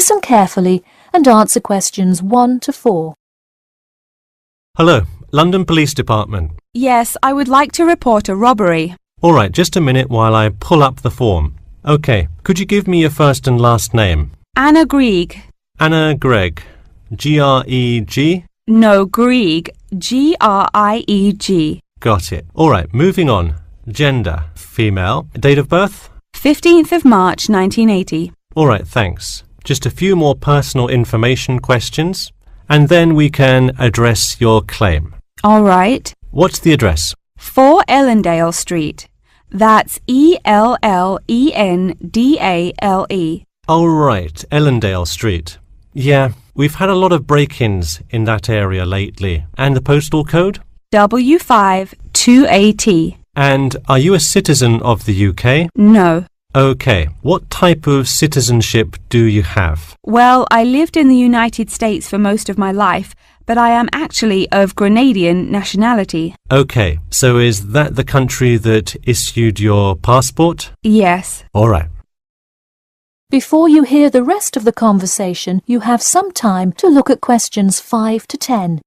Listen carefully and answer questions 1 to 4. Hello, London Police Department. Yes, I would like to report a robbery. All right, just a minute while I pull up the form. OK, could you give me your first and last name? Anna Grieg. Anna Gregg. G-R-E-G? No, Grieg. G-R-I-E-G. Got it. All right, moving on. Gender, female. Date of birth? 15th of March, 1980. All right, thanks. Just a few more personal information questions, and then we can address your claim. All right. What's the address? 4 Ellendale Street. That's E-L-L-E-N-D-A-L-E. Oh, right, Ellendale Street. Yeah, we've had a lot of break-ins in that area lately. And the postal code? W5 2AT. And are you a citizen of the UK? No. OK. What type of citizenship do you have? Well, I lived in the United States for most of my life, but I am actually of Grenadian nationality. OK. So is that the country that issued your passport? Yes. All right. Before you hear the rest of the conversation, you have some time to look at questions 5 to 10.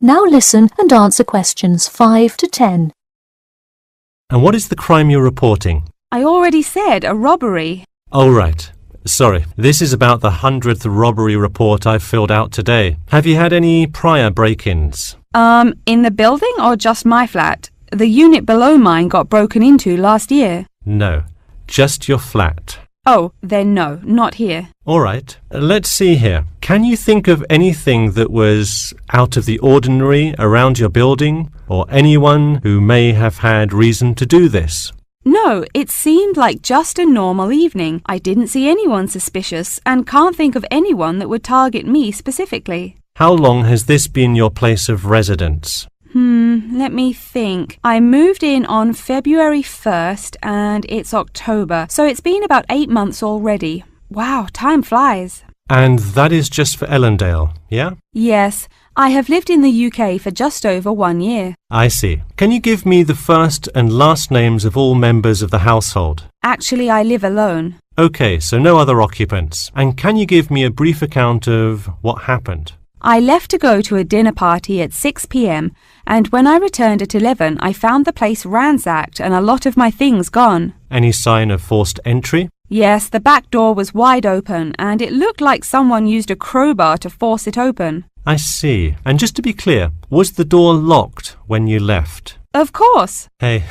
Now listen and answer questions 5 to 10. And what is the crime you're reporting? I already said a robbery. Oh, right. Sorry. This is about the 100th robbery report I've filled out today. Have you had any prior break-ins? In the building or just my flat? The unit below mine got broken into last year. No. Just your flat. Oh, then no, not here. All right. Let's see here. Can you think of anything that was out of the ordinary around your building, or anyone who may have had reason to do this? No, it seemed like just a normal evening. I didn't see anyone suspicious and can't think of anyone that would target me specifically. How long has this been your place of residence? Let me think. I moved in on February 1st and it's October, so it's been about 8 months already. Wow, time flies. And that is just for Ellendale, yeah? Yes, I have lived in the UK for just over 1 year. I see. Can you give me the first and last names of all members of the household? Actually, I live alone. OK, so no other occupants. And can you give me a brief account of what happened? I left to go to a dinner party at 6 p.m. and when I returned at 11, I found the place ransacked and a lot of my things gone. Any sign of forced entry? Yes, the back door was wide open and it looked like someone used a crowbar to force it open. I see. And just to be clear, was the door locked when you left? Of course. Hey,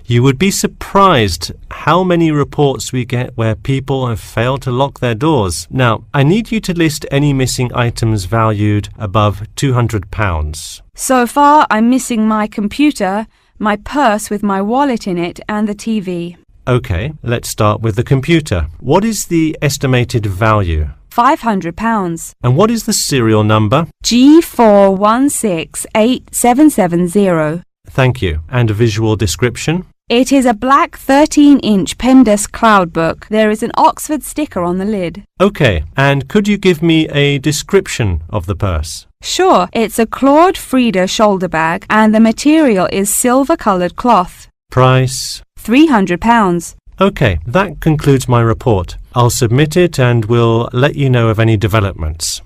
you would be surprised how many reports we get where people have failed to lock their doors. Now, I need you to list any missing items valued above £200. So far, I'm missing my computer, my purse with my wallet in it, and the TV. OK, let's start with the computer. What is the estimated value? £500. And what is the serial number? G416870. Thank you. And a visual description? It is a black 13-inch PEMDAS cloud book. There is an Oxford sticker on the lid. OK, and could you give me a description of the purse? Sure, it's a Claude Frieda shoulder bag and the material is silver-coloured cloth. Price? £300. OK, that concludes my report. I'll submit it and we'll let you know of any developments.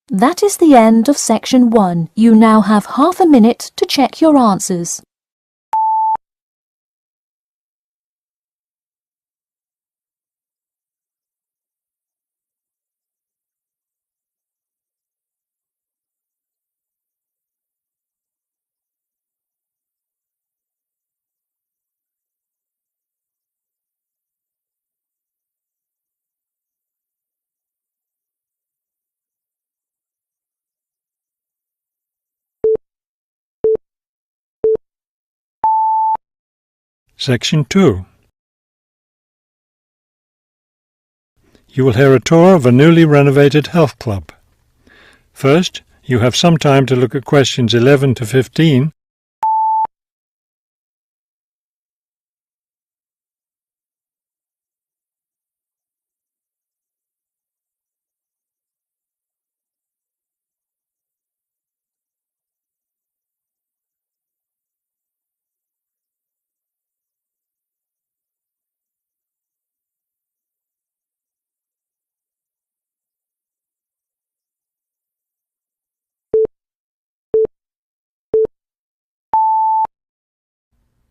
That is the end of section 1. You now have half a minute to check your answers. Section 2. you will hear a tour of a newly renovated health club. First, you have some time to look at questions 11 to 15.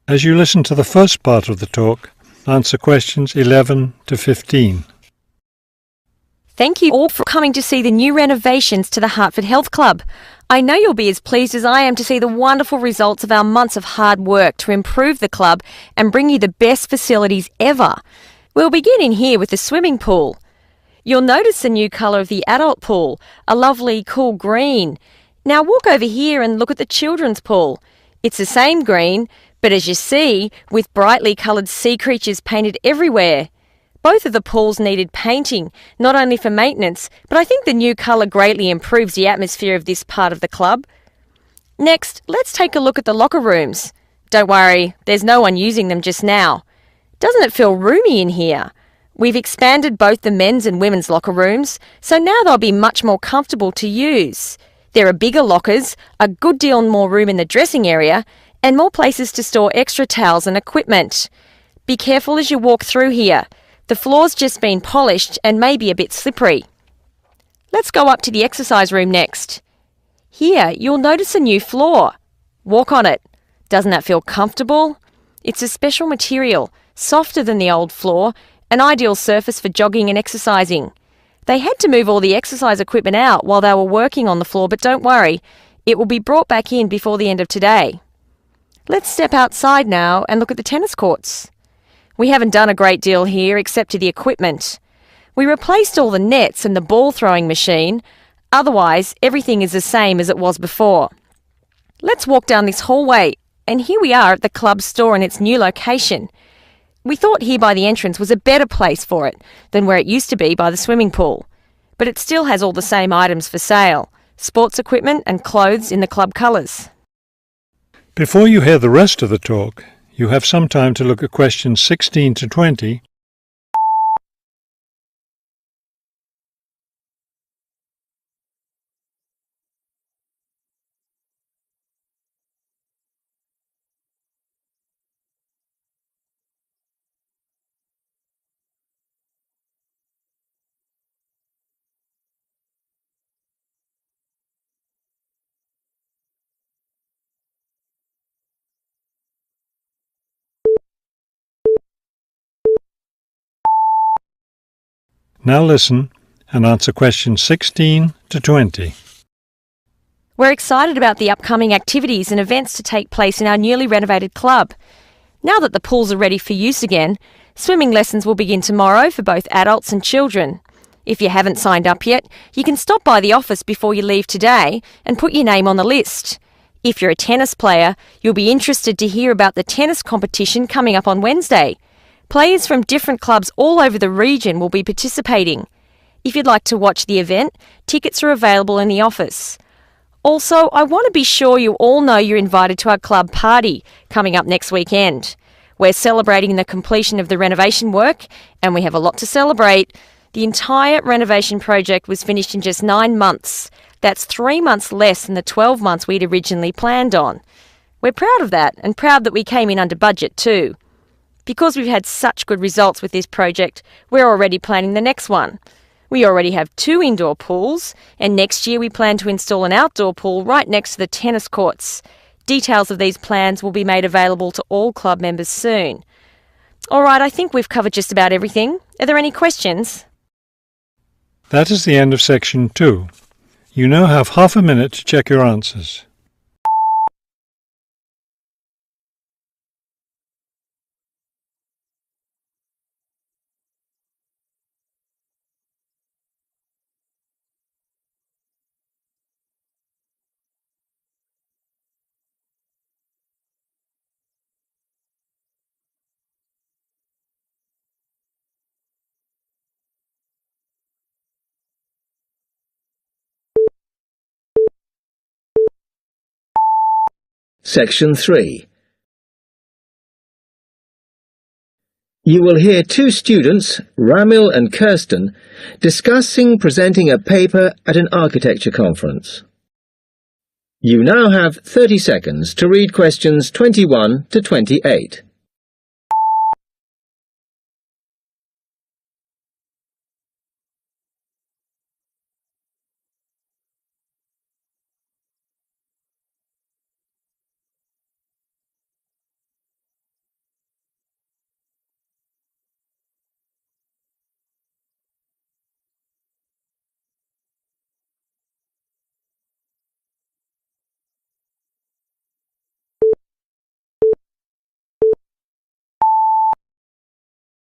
As you listen to the first part of the talk, answer questions 11 to 15. Thank you all for coming to see the new renovations to the Hertford Health Club. I know you'll be as pleased as I am to see the wonderful results of our months of hard work to improve the club and bring you the best facilities ever. We'll begin in here with the swimming pool. You'll notice the new colour of the adult pool, a lovely cool green. Now walk over here and look at the children's pool. It's the same green, but as you see, with brightly coloured sea creatures painted everywhere. Both of the pools needed painting, not only for maintenance, but I think the new colour greatly improves the atmosphere of this part of the club. Next, let's take a look at the locker rooms. Don't worry, there's no one using them just now. Doesn't it feel roomy in here? We've expanded both the men's and women's locker rooms, so now they'll be much more comfortable to use. There are bigger lockers, a good deal more room in the dressing area, and more places to store extra towels and equipment. Be careful as you walk through here. The floor's just been polished and may be a bit slippery. Let's go up to the exercise room next. Here, you'll notice a new floor. Walk on it. Doesn't that feel comfortable? It's a special material, softer than the old floor, an ideal surface for jogging and exercising. They had to move all the exercise equipment out while they were working on the floor, but don't worry, it will be brought back in before the end of today. Let's step outside now and look at the tennis courts. We haven't done a great deal here except to the equipment. We replaced all the nets and the ball throwing machine. Otherwise, everything is the same as it was before. Let's walk down this hallway, and here we are at the club store in its new location. We thought here by the entrance was a better place for it than where it used to be by the swimming pool. But it still has all the same items for sale, sports equipment and clothes in the club colours. Before you hear the rest of the talk, you have some time to look at questions 16 to 20. Now listen and answer questions 16 to 20. We're excited about the upcoming activities and events to take place in our newly renovated club. Now that the pools are ready for use again, swimming lessons will begin tomorrow for both adults and children. If you haven't signed up yet, you can stop by the office before you leave today and put your name on the list. If you're a tennis player, you'll be interested to hear about the tennis competition coming up on Wednesday. Players from different clubs all over the region will be participating. If you'd like to watch the event, tickets are available in the office. Also, I want to be sure you all know you're invited to our club party coming up next weekend. We're celebrating the completion of the renovation work, and we have a lot to celebrate. The entire renovation project was finished in just 9 months. That's 3 months less than the 12 months we'd originally planned on. We're proud of that, and proud that we came in under budget too. Because we've had such good results with this project, we're already planning the next one. We already have 2 indoor pools, and next year we plan to install an outdoor pool right next to the tennis courts. Details of these plans will be made available to all club members soon. All right, I think we've covered just about everything. Are there any questions? That is the end of section 2. You now have half a minute to check your answers. Section 3. You will hear two students, Ramil and Kirsten, discussing presenting a paper at an architecture conference. You now have 30 seconds to read questions 21 to 28.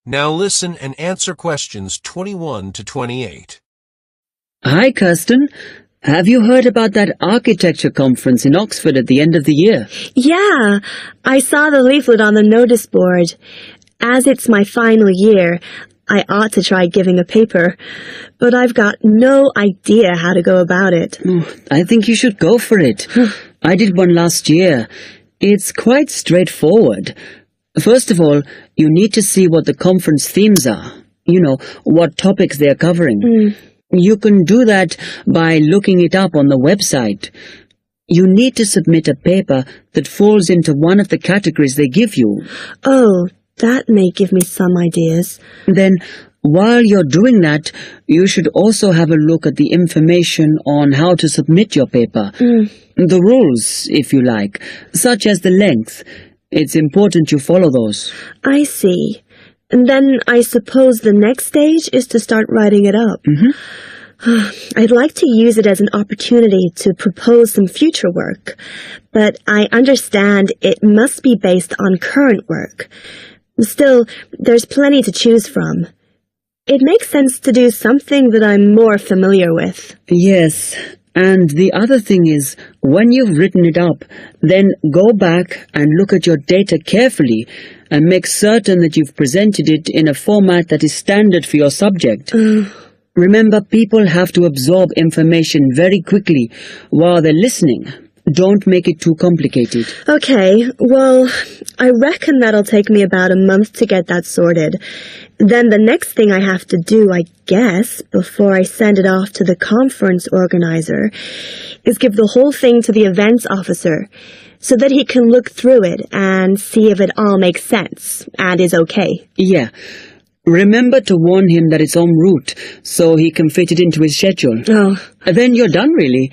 Now listen and answer questions 21 to 28. Hi, Kirsten. Have you heard about that architecture conference in Oxford at the end of the year? Yeah, I saw the leaflet on the notice board. As it's my final year, I ought to try giving a paper, but I've got no idea how to go about it. I think you should go for it. I did one last year. It's quite straightforward. First of all, you need to see what the conference themes are. You know, what topics they are covering. You can do that by looking it up on the website. You need to submit a paper that falls into one of the categories they give you. Oh, that may give me some ideas. Then, while you're doing that, you should also have a look at the information on how to submit your paper. The rules, if you like, such as the length. It's important you follow those. I see. And then I suppose the next stage is to start writing it up. I'd like to use it as an opportunity to propose some future work, but I understand it must be based on current work. Still, there's plenty to choose from. It makes sense to do something that I'm more familiar with. Yes, and the other thing is, when you've written it up, then go back and look at your data carefully and make certain that you've presented it in a format that is standard for your subject. Remember, people have to absorb information very quickly while they're listening. Don't make it too complicated. Okay, well, I reckon that'll take me about a month to get that sorted. Then the next thing I have to do, I guess, before I send it off to the conference organizer, is give the whole thing to the events officer, so that he can look through it and see if it all makes sense and is okay. Yeah. Remember to warn him that it's en route, so he can fit it into his schedule. Oh. Then you're done, really.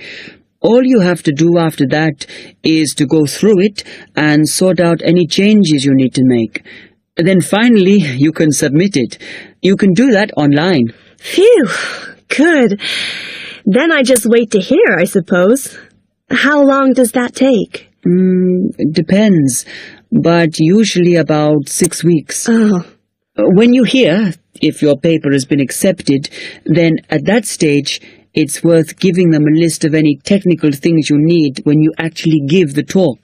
All you have to do after that is to go through it and sort out any changes you need to make. Then finally, you can submit it. You can do that online. Phew, good. Then I just wait to hear, I suppose. How long does that take? It depends, but usually about 6 weeks. Oh. When you hear if your paper has been accepted, then at that stage, it's worth giving them a list of any technical things you need when you actually give the talk.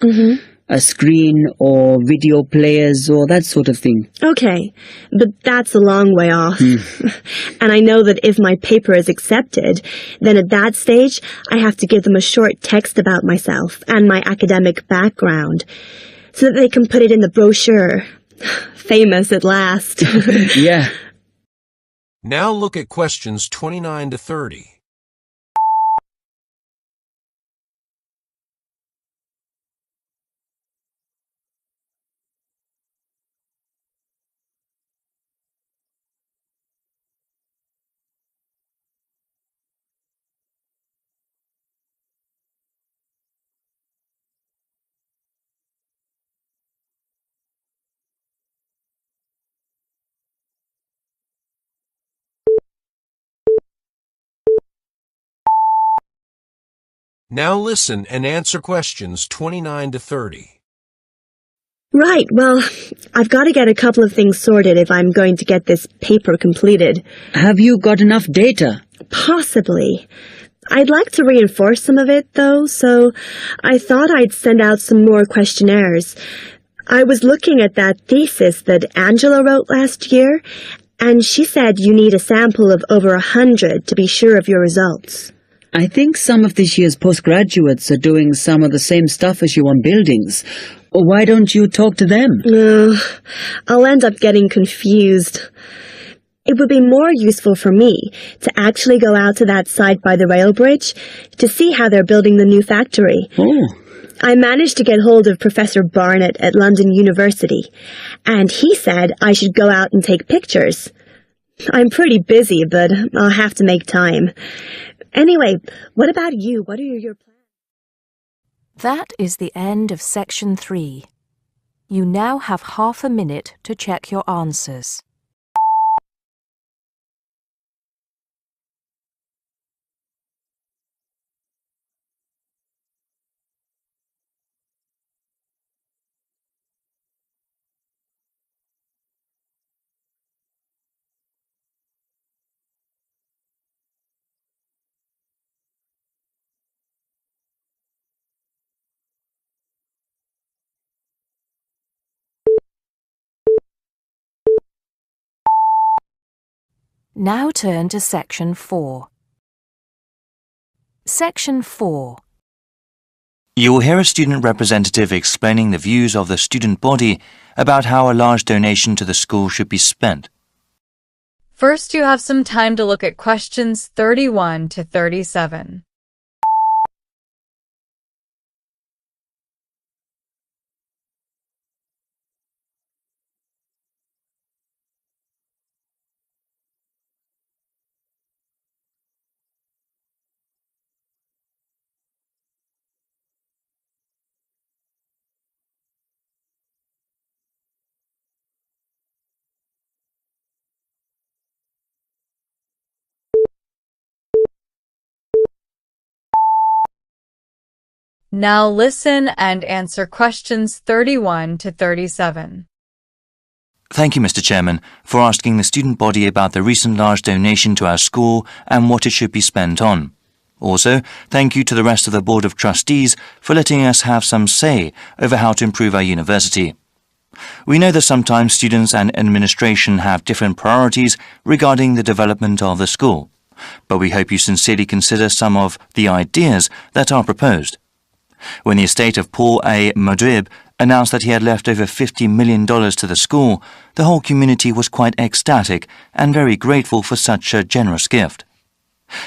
A screen or video players or that sort of thing. Okay, but that's a long way off. And I know that if my paper is accepted, then at that stage, I have to give them a short text about myself and my academic background, so that they can put it in the brochure. Famous at last. Yeah. Now look at questions 29 to 30. Now listen and answer questions 29 to 30. Right, well, I've got to get a couple of things sorted if I'm going to get this paper completed. Have you got enough data? Possibly. I'd like to reinforce some of it, though, so I thought I'd send out some more questionnaires. I was looking at that thesis that Angela wrote last year, and she said you need a sample of over 100 to be sure of your results. I think some of this year's postgraduates are doing some of the same stuff as you on buildings. Why don't you talk to them? I'll end up getting confused. It would be more useful for me to actually go out to that site by the rail bridge to see how they're building the new factory. Oh. I managed to get hold of Professor Barnett at London University, and he said I should go out and take pictures. I'm pretty busy, but I'll have to make time. Anyway, what about you? What are your plans? That is the end of section 3. You now have half a minute to check your answers. Now turn to section 4. Section 4. You will hear a student representative explaining the views of the student body about how a large donation to the school should be spent. First, you have some time to look at questions 31 to 37. Now listen and answer questions 31 to 37. Thank you, Mr. Chairman, for asking the student body about the recent large donation to our school and what it should be spent on. Also, thank you to the rest of the Board of Trustees for letting us have some say over how to improve our university. We know that sometimes students and administration have different priorities regarding the development of the school, but we hope you sincerely consider some of the ideas that are proposed. When the estate of Paul A. Madrib announced that he had left over $50 million to the school, the whole community was quite ecstatic and very grateful for such a generous gift.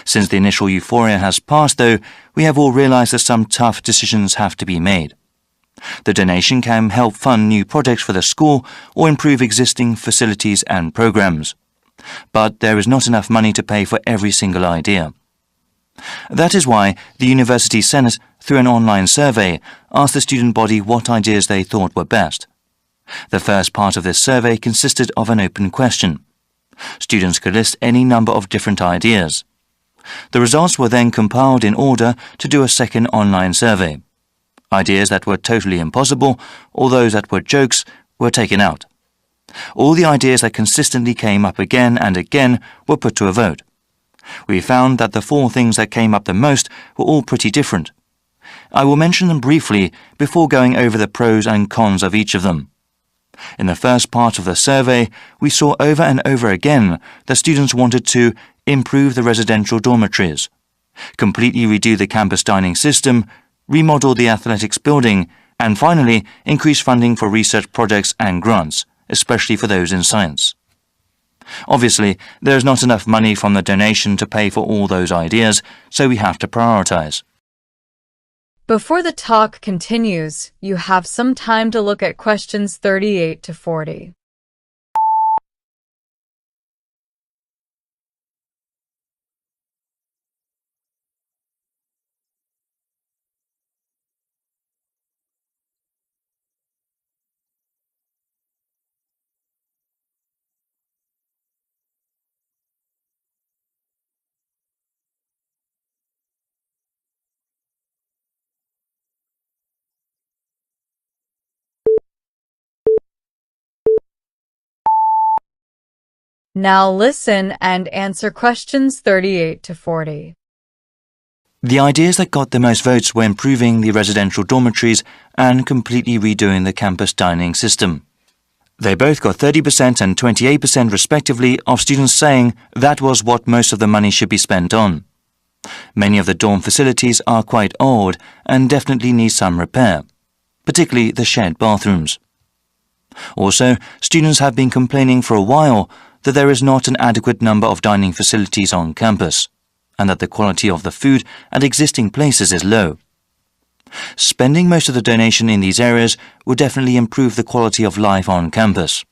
Since the initial euphoria has passed, though, we have all realized that some tough decisions have to be made. The donation can help fund new projects for the school or improve existing facilities and programs. But there is not enough money to pay for every single idea. That is why the University Senate, through an online survey, asked the student body what ideas they thought were best. The first part of this survey consisted of an open question. Students could list any number of different ideas. The results were then compiled in order to do a second online survey. Ideas that were totally impossible, or those that were jokes, were taken out. All the ideas that consistently came up again and again were put to a vote. We found that the 4 things that came up the most were all pretty different. I will mention them briefly before going over the pros and cons of each of them. In the first part of the survey, we saw over and over again that students wanted to improve the residential dormitories, completely redo the campus dining system, remodel the athletics building, and finally increase funding for research projects and grants, especially for those in science. Obviously, there is not enough money from the donation to pay for all those ideas, so we have to prioritize. Before the talk continues, you have some time to look at questions 38 to 40. Now listen and answer questions 38 to 40. The ideas that got the most votes were improving the residential dormitories and completely redoing the campus dining system. They both got 30% and 28% respectively of students saying that was what most of the money should be spent on. Many of the dorm facilities are quite old and definitely need some repair, particularly the shared bathrooms. Also, students have been complaining for a while that there is not an adequate number of dining facilities on campus, and that the quality of the food at existing places is low. Spending most of the donation in these areas would definitely improve the quality of life on campus.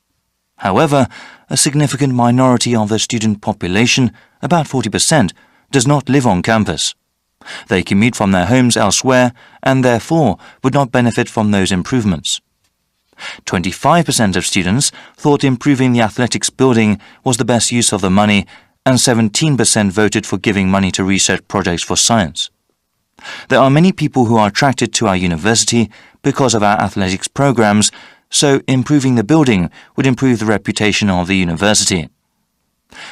However, a significant minority of the student population, about 40%, does not live on campus. They commute from their homes elsewhere and therefore would not benefit from those improvements. 25% of students thought improving the athletics building was the best use of the money, and 17% voted for giving money to research projects for science. There are many people who are attracted to our university because of our athletics programs, so improving the building would improve the reputation of the university.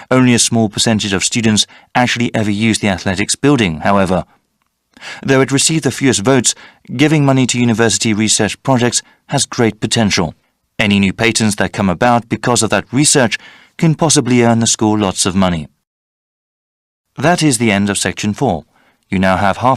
Only a small percentage of students actually ever use the athletics building, however. Though it received the fewest votes, giving money to university research projects has great potential. Any new patents that come about because of that research can possibly earn the school lots of money. That is the end of section 4. You now have half